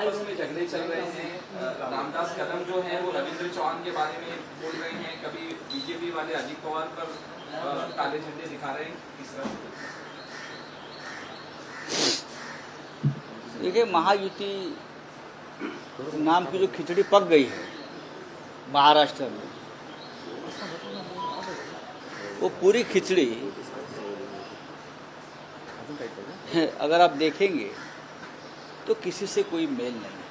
आपस में झगड़े चल रहे हैं। रामदास कदम जो हैं वो रविंद्र चौहान के बारे में बोल रहे हैं, कभी बीजेपी वाले अजित पवार पर काले झंडे दिखा रहे हैं। तीसरा देखिए, महायुति नाम की जो खिचड़ी पक गई है महाराष्ट्र में, वो पूरी खिचड़ी अगर आप देखेंगे तो किसी से कोई मेल नहीं।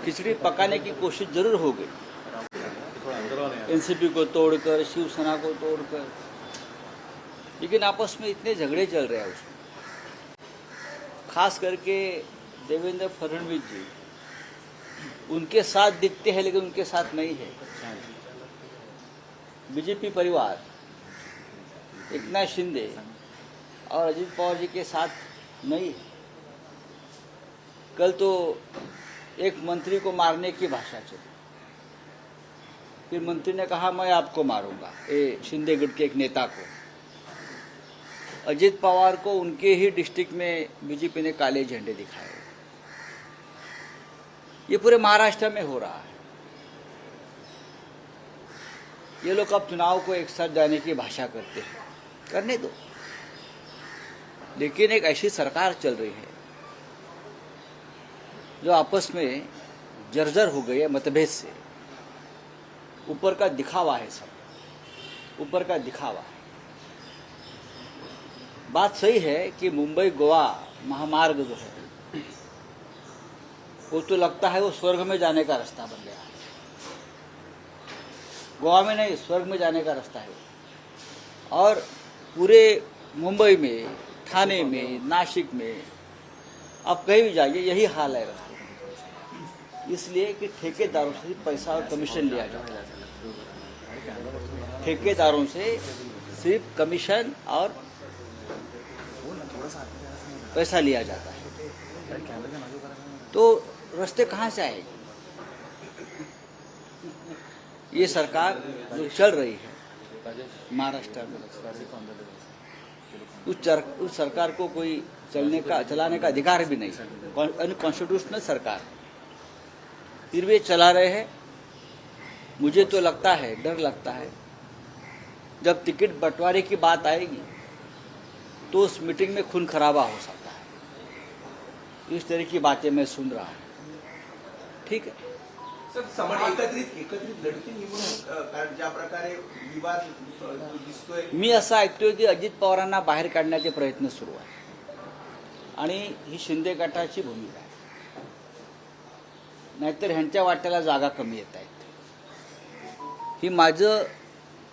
खिचड़ी पकाने की कोशिश जरूर हो गई, एनसीपी को तोड़कर, शिवसेना को तोड़कर, लेकिन आपस में इतने झगड़े चल रहे हैं उसमें। खास करके देवेंद्र फडणवीस जी उनके साथ दिखते हैं लेकिन उनके साथ नहीं है। बीजेपी परिवार एकनाथ शिंदे और अजित पवार जी के साथ नहीं है। कल तो एक मंत्री को मारने की भाषा चली, फिर मंत्री ने कहा मैं आपको मारूंगा, शिंदे गुट के एक नेता को। अजित पवार को उनके ही डिस्ट्रिक्ट में बीजेपी ने काले झंडे दिखाए। ये पूरे महाराष्ट्र में हो रहा है। ये लोग अब चुनाव को एक साथ जाने की भाषा करते हैं, करने दो, लेकिन एक ऐसी सरकार चल रही है जो आपस में जर्जर हो गई है मतभेद से। ऊपर का दिखावा है, सब ऊपर का दिखावा है। बात सही है कि मुंबई गोवा महामार्ग जो है वो तो लगता है वो स्वर्ग में जाने का रास्ता बन गया है। गोवा में नहीं, स्वर्ग में जाने का रास्ता है। और पूरे मुंबई में, ठाणे में, नासिक में, आप कहीं भी जाइए यही हाल है रास्ते। इसलिए कि ठेकेदारों से पैसा और कमीशन लिया जाता है। ठेकेदारों से सिर्फ कमीशन और पैसा लिया जाता है, तो रास्ते कहाँ से आएंगे? ये सरकार जो चल रही है महाराष्ट्र में, उस सरकार को कोई चलाने का अधिकार भी नहीं, अनकॉन्स्टिट्यूशनल सरकार, फिर वे चला रहे हैं। मुझे तो लगता है, डर लगता है, जब टिकट बंटवारे की बात आएगी तो उस मीटिंग में खून खराबा हो सकता है। इस तरह की बातें मैं सुन रहा हूँ। ठीक है सर, एकत्रित लढती निवडणूक ज्या प्रकारे विवाद दिसतोय, मी असं ऐकतोय की अजित पवारांना बाहेर काढण्याचे प्रयत्न सुरू आहे आणि ही शिंदे गटाची भूमिका आहे, नाहीतर ह्यांच्या वाट्याला जागा कमी येत आहेत। ही माझं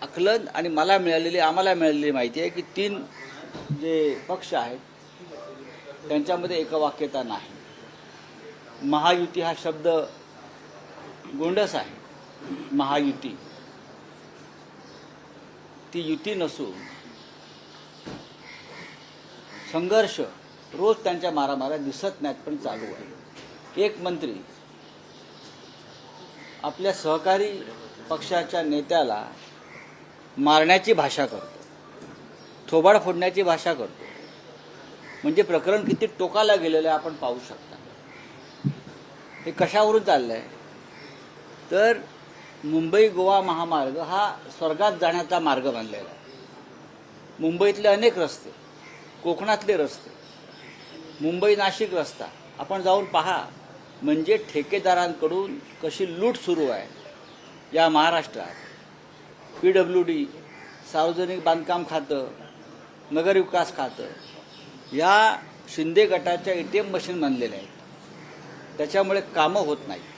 आकलन आणि आम्हाला मिळालेली माहिती आहे की 3 जे पक्ष आहेत त्यांच्यामध्ये एकवाक्यता नाही। महायुती हा शब्द गोंडस आहे। महायुती ती युती नसून संघर्ष रोज त्यांच्या मारामाऱ्या दिसत नाहीत, पण चालू आहे। एक मंत्री आपल्या सहकारी पक्षाच्या नेत्याला मारण्याची भाषा करतो, थोबाड फोडण्याची भाषा करतो, म्हणजे प्रकरण किती टोकाला गेलेलं आहे आपण पाहू शकता। हे कशावरून चाललंय तर मुंबई गोवा महामार्ग हा स्वर्गात जाण्याचा मार्ग बनलेला आहे। मुंबईतले अनेक रस्ते, कोकणातले रस्ते, मुंबई नाशिक रस्ता आपण जाऊन पहा, म्हणजे ठेकेदारांकडून कशी लूट सुरू आहे या महाराष्ट्रात। PWD, सार्वजनिक बांधकाम खातं, नगर विकास खातं, या शिंदे गटाच्या ATM मशीन बनलेल्या आहेत, त्याच्यामुळे कामं होत नाहीत।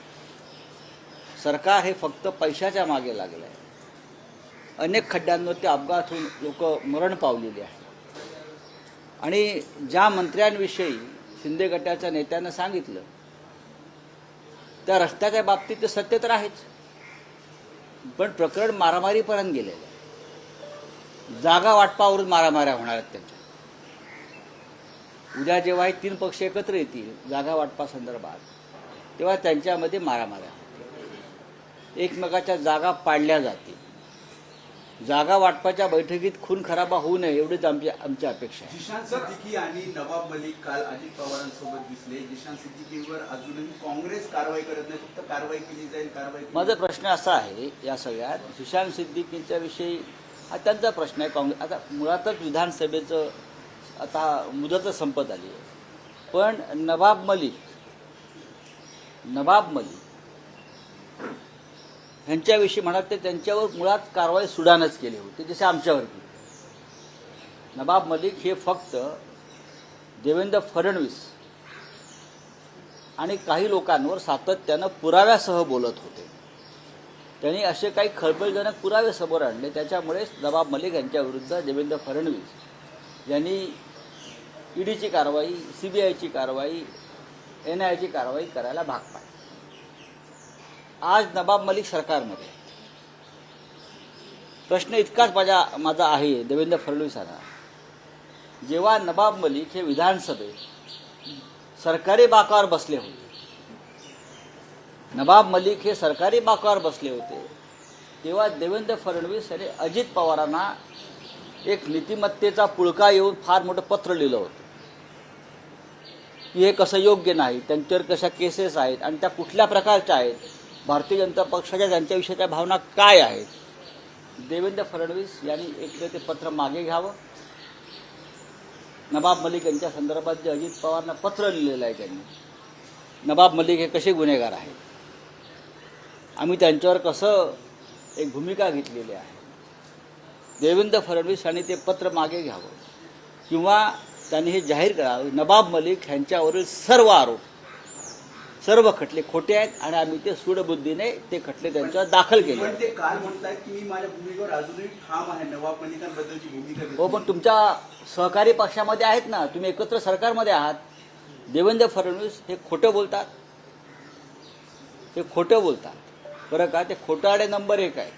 सरकार हे फक्त पैशाच्या मागे लागलं आहे। अनेक खड्ड्यांवरती अपघात होऊन लोक मरण पावलेली आहेत। आणि ज्या मंत्र्यांविषयी शिंदे गटाच्या नेत्यानं सांगितलं त्या रस्त्याच्या बाबतीत ते सत्य तर आहेच, पण प्रकरण मारामारीपर्यंत गेलेलं आहे। जागा वाटपावरून मारामाऱ्या होणार आहेत त्यांच्या। उद्या जेव्हा हे 3 पक्ष एकत्र येतील जागा वाटपा संदर्भात, तेव्हा त्यांच्यामध्ये मारामाऱ्या होतील, एकमेकाच्या जागा पाडल्या जातील। जागा वाटपाच्या बैठकीत खून खराबा होऊ नये एवढीच आमची अपेक्षा आहे. जिशान सिद्दीकी आणि नवाब मलिक काल अजित पवारांसोबत दिसले. जिशान सिद्दीकीवर अजूनही काँग्रेस कारवाई करत नाही, फक्त कारवाई केली जाईल. माझा प्रश्न असा आहे या सगळ्यात, जिशान सिद्दीकींच्या विषयी हा त्यांचा प्रश्न आहे. काँग्रेस आता मुळातच विधानसभेचं आता मुदतच संपत आली आहे, पण नवाब मलिक ह्यांच्याविषयी म्हणत ते त्यांच्यावर मुळात कारवाई सुडानच केली होती, जसे आमच्यावर केली. नवाब मलिक हे फक्त देवेंद्र फडणवीस आणि काही लोकांवर सातत्यानं पुराव्यासह बोलत होते. त्यांनी असे काही खळबळजनक पुरावे समोर आणले, त्याच्यामुळेच नवाब मलिक यांच्याविरुद्ध देवेंद्र फडणवीस यांनी ईडीची कारवाई, CBIची कारवाई, NIAची कारवाई करायला भाग पाडले. आज नवाब मलिक सरकारमध्ये प्रश्न इतकाच माझा आहे देवेंद्र फडणवीसांना, जेव्हा नवाब मलिक हे विधानसभेत सरकारी बाकावर बसले होते, तेव्हा देवेंद्र फडणवीस यांनी अजित पवारांना एक नीतिमत्तेचा पुळका येऊन फार मोठं पत्र लिहिलं होतं की हे कसं योग्य नाही, त्यांच्यावर कशा केसेस आहेत आणि त्या कुठल्या प्रकारच्या आहेत, भारतीय जनता पक्षाच्या त्यांच्याविषयीच्या भावना काय आहेत. देवेंद्र फडणवीस यांनी एकदा ते पत्र मागे घ्यावं. नवाब मलिक यांच्या संदर्भात जे अजित पवारांना पत्र लिहिलेलं आहे त्यांनी, नवाब मलिक हे कसे गुन्हेगार आहेत, आम्ही त्यांच्यावर कसं एक भूमिका घेतलेली आहे, देवेंद्र फडणवीस यांनी ते पत्र मागे घ्यावं किंवा त्यांनी हे जाहीर करावं. नवाब मलिक ह्यांच्यावरील सर्व आरोप, सर्व खटले खोटे आहेत आणि आम्ही ते सूडबुद्धीने ते खटले त्यांच्यावर दाखल केले. पण ते काल म्हणतात की मी माझ्या भूमिकेवर अजूनही ठाम आहे, नवाब मलिकांबद्दलची भूमिका हो, पण तुमच्या सहकारी पक्षामध्ये आहेत ना, तुम्ही एकत्र सरकारमध्ये आहात. देवेंद्र फडणवीस हे खोटं बोलतात, बरं का, ते खोटारडे नंबर 1 आहे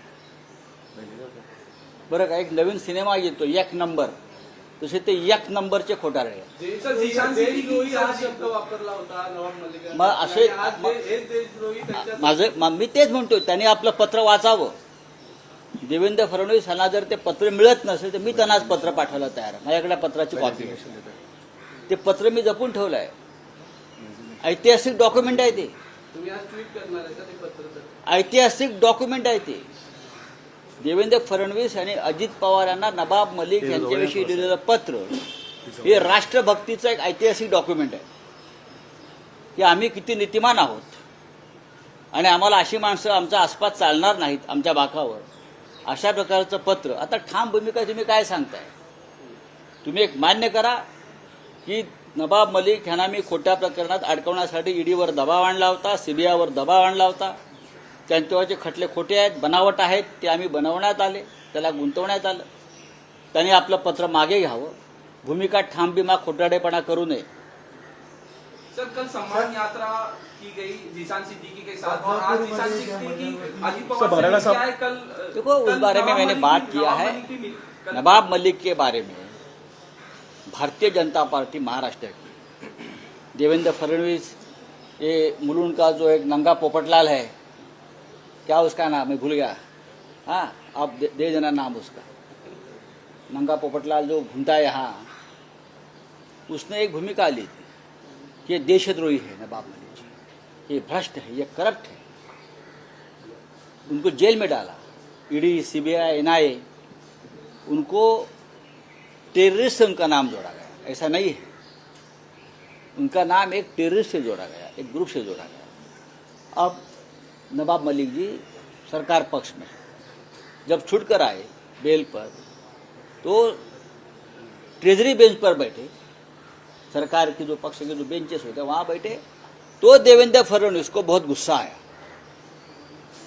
बरं का. एक नवीन सिनेमा येतो एक नंबर, तसे ते एक नंबरचे खोटारडे आहेत. मग असे मी तेच म्हणतो, त्यांनी आपलं पत्र वाचावं. देवेंद्र फडणवीस यांना जर ते पत्र मिळत नसेल तर मी त्यांना आज पत्र पाठवायला तयार आहे. माझ्याकडे पत्राची कॉपी आहे, ते पत्र मी जपून ठेवलं आहे. ऐतिहासिक डॉक्युमेंट आहे ते, ऐतिहासिक डॉक्युमेंट आहे ते. देवेंद्र फडणवीस यांनी अजित पवार यांना नवाब मलिक यांच्याविषयी लिहिलेलं पत्र हे राष्ट्रभक्तीचं एक ऐतिहासिक डॉक्युमेंट आहे की आम्ही किती नीतिमान आहोत आणि आम्हाला अशी माणसं आमच्या आसपास चालणार नाहीत आमच्या बाकावर, अशा प्रकारचं पत्र. आता ठाम भूमिका तुम्ही काय सांगताय? तुम्ही एक मान्य करा की नवाब मलिक ह्यांना मी खोट्या प्रकरणात अडकवण्यासाठी ईडीवर दबाव आणला होता, CBIवर दबाव आणला होता, त्यांच्यावरचे खटले खोटे आहेत, बनावट आहेत, ते आम्ही बनवण्यात आले, त्याला गुंतवण्यात आलं. त्यांनी आपलं पत्र मागे घ्यावं, भूमिका ठाम बिमा खोटाडेपणा करू नये. सर, कल सम्मान यात्रा की गई जिशान सिद्दीकी के साथ और आज जिशान सिद्दीकी अजित पवार से क्या है कल? देखो, उस बारे में मैंने बात किया है. नवाब मलिक के बारे में भारतीय जनता पार्टी महाराष्ट्र की, देवेंद्र फडणवीस, ये मुलुंड का जो एक नंगा पोपटलाल है, क्या उसका नाम मैं भूल गया, हाँ आप दे देना नाम उसका, नंगा पोपटलाल जो घूमता है यहाँ, उसने एक भूमिका ली थी कि ये देशद्रोही है नवाब मलिक जी, ये भ्रष्ट है, ये करप्ट है. उनको जेल में डाला, ईडी, CBI, NIA, उनको टेररिस्ट से उनका नाम जोड़ा गया. ऐसा नहीं है, उनका नाम एक टेररिस्ट से जोड़ा गया, एक ग्रुप से जोड़ा गया. अब नवाब मलिक जी सरकार पक्ष में जब छूटकर आए बेल पर, तो ट्रेजरी बेंच पर बैठे, सरकार की जो पक्ष के जो बेंचेस होते हैं वहाँ बैठे, तो देवेंद्र फडणवीस को बहुत गुस्सा आया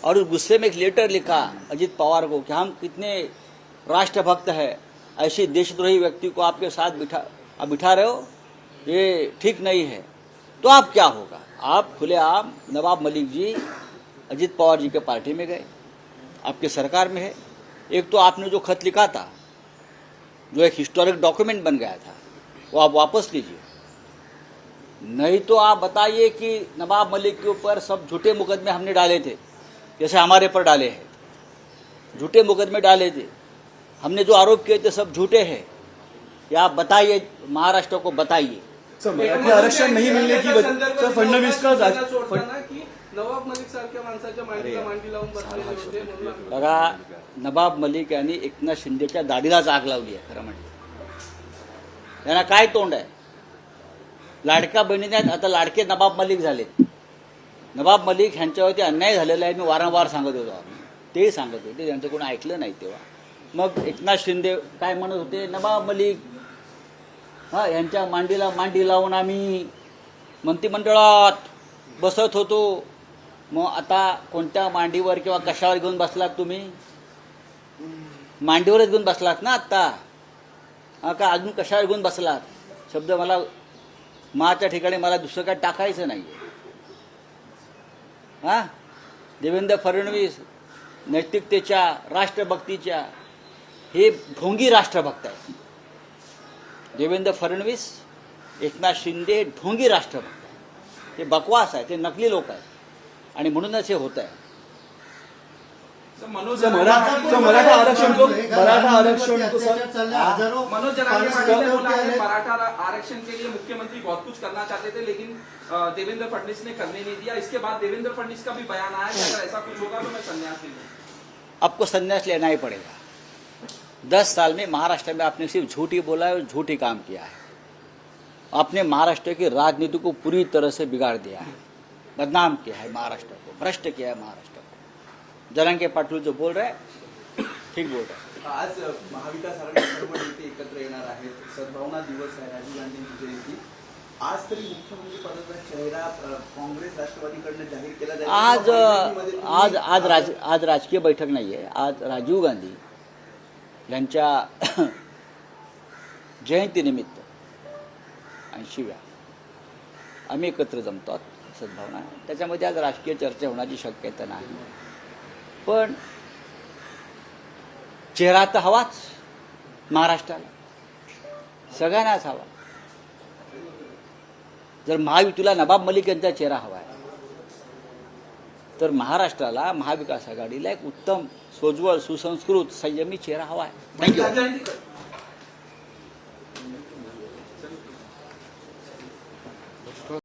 और उस गुस्से में एक लेटर लिखा अजित पवार को कि हम कितने राष्ट्रभक्त है, ऐसे देशद्रोही व्यक्ति को आपके साथ बिठा रहे हो, ये ठीक नहीं है. तो आप क्या होगा? आप खुलेआम नवाब मलिक जी अजित पवार जी के पार्टी में गए, आपके सरकार में है. एक तो आपने जो खत लिखा था, जो एक हिस्टोरिक डॉक्यूमेंट बन गया था, वो आप वापस लीजिए. नहीं तो आप बताइए कि नवाब मलिक के ऊपर सब झूठे मुकदमे हमने डाले थे, जैसे हमारे पर डाले हैं, झूठे मुकदमे डाले थे, हमने जो आरोप किए थे सब झूठे हैं, ये आप बताइए, महाराष्ट्र को बताइए। सर मराठी आरक्षण नाही मिळणे की सर फडणवीस का सोडताना की नवाब मलिक सारख्या माणसाच्या मांडीला मांडी लावून बसलेले होते म्हणून बघा, नवाब मलिक यांनी एकनाथ शिंदेच्या दाढीलाच आग लावली आहे. खरं म्हणजे त्यांना काय तोंड आहे? लाडक्या बहिणीने आता लाडके नवाब मलिक झाले. नवाब मलिक ह्यांच्यावरती अन्याय झालेला आहे, मी वारंवार सांगत होतो. तेही सांगत होते, त्यांचं कोणी ऐकलं नाही तेव्हा. मग एकनाथ शिंदे काय म्हणत होते, नवाब मलिक यांच्या मांडीला मांडी लावून आम्ही मंत्रिमंडळात बसत होतो. मग आता कोणत्या मांडीवर किंवा कशावर घेऊन बसलात तुम्ही? मांडीवरच घेऊन बसलात ना आत्ता, का अजून कशावर घेऊन बसलात? शब्द मला माच्या ठिकाणी मला दुसरं काय टाकायचं नाही. देवेंद्र फडणवीस नैतिकतेच्या, राष्ट्रभक्तीच्या, हे ढोंगी राष्ट्रभक्त आहेत. देवेंद्र फडणवीस, एकनाथ शिंदे ढोंगी राष्ट्रभक्त आहेत. ते बकवास आहे, ते नकली लोक आहेत आणि म्हणूनच हे होत आहे. मराठा आरक्षण को सर मनोज जरांगे पाटिल ने बोला है मराठा आरक्षण के लिए मुख्यमंत्री बहुत कुछ करना चाहते थे, लेकिन देवेंद्र फडणवीस ने करने नहीं दिया. इसके बाद देवेंद्र फडणवीस का भी बयान आया कि अगर ऐसा कुछ होगा तो मैं संन्यास ले लूंगा. आपको संन्यास लेना ही पड़ेगा. 10 साल में महाराष्ट्र में आपने सिर्फ झूठ ही बोला है और झूठ ही काम किया है. आपने महाराष्ट्र की राजनीति को पूरी तरह से बिगाड़ दिया है, बदनाम किया है महाराष्ट्र को, भ्रष्ट किया है महाराष्ट्र को. जरांगे पाटील जो बोल रहे हैं ठीक बोल रहे हैं. आज महाविकास आघाडी सर्व नेते एकत्र येणार आहेत. सद्भावना दिवस आहे, राजीव गांधींची जयंती. आज तरी मुख्यमंत्री पदाचा चेहरा काँग्रेस राष्ट्रवादीकडनं जाहीर केला जाईल. आज राजकीय बैठक नाही आहे. आज राजीव गांधी यांच्या जयंतीनिमित्त 80व्या आम्ही एकत्र जमतो सद्भावना. त्याच्यामध्ये आज राजकीय चर्चा होण्याची शक्यता नाही. पण चेहरा तर हवाच महाराष्ट्राला, सगळ्यांनाच हवा. जर महायुतीला नवाब मलिक यांचा चेहरा हवा आहे, तर महाराष्ट्राला, महाविकास आघाडीला एक उत्तम, सोज्वळ, सुसंस्कृत, संयमी चेहरा हवा आहे. थँक्यू.